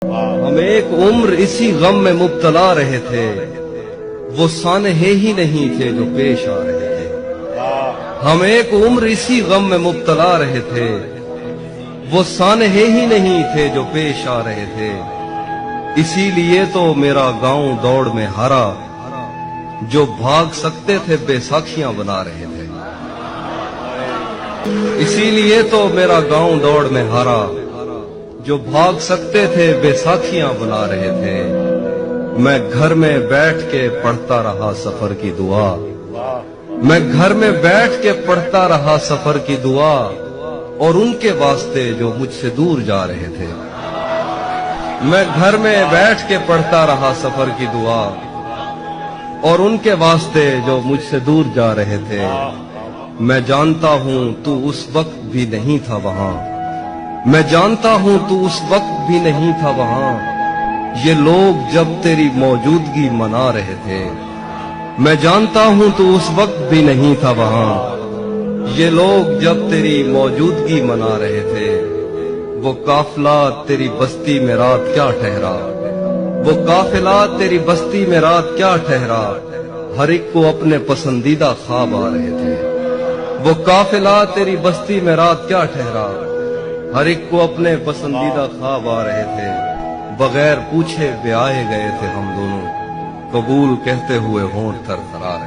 ہم ایک عمر اسی غم میں مبتلا رہے تھے، وہ سانحے ہی نہیں تھے جو پیش آ رہے تھے۔ ہم ایک عمر اسی غم میں مبتلا رہے تھے، وہ سانحے ہی نہیں تھے جو پیش آ رہے تھے۔ اسی لیے تو میرا گاؤں دوڑ میں ہارا، جو بھاگ سکتے تھے بے ساکھیاں بنا رہے تھے۔ اسی لیے تو میرا گاؤں دوڑ میں ہارا، جو بھاگ سکتے تھے بے ساکھیاں بنا رہے تھے۔ میں گھر میں بیٹھ کے پڑھتا رہا سفر کی دعا، میں گھر میں بیٹھ کے پڑھتا رہا سفر کی دعا، اور ان کے واسطے جو مجھ سے دور جا رہے تھے۔ میں گھر میں بیٹھ کے پڑھتا رہا سفر کی دعا، اور ان کے واسطے جو مجھ سے دور جا رہے تھے۔ میں جانتا ہوں تو اس وقت بھی نہیں تھا وہاں، میں جانتا ہوں تو اس وقت بھی نہیں تھا وہاں، یہ لوگ جب تیری موجودگی منا رہے تھے۔ میں جانتا ہوں تو اس وقت بھی نہیں تھا وہاں، یہ لوگ جب تیری موجودگی منا رہے تھے۔ وہ قافلہ تیری بستی میں رات کیا ٹھہرا، وہ قافلہ تیری بستی میں رات کیا ٹھہرا، ہر ایک کو اپنے پسندیدہ خواب آ رہے تھے۔ وہ قافلہ تیری بستی میں رات کیا ٹھہرا، ہر ایک کو اپنے پسندیدہ خواب آ رہے تھے۔ بغیر پوچھے بیائے گئے تھے ہم دونوں، قبول کہتے ہوئے ہونٹ تھرتھرا رہے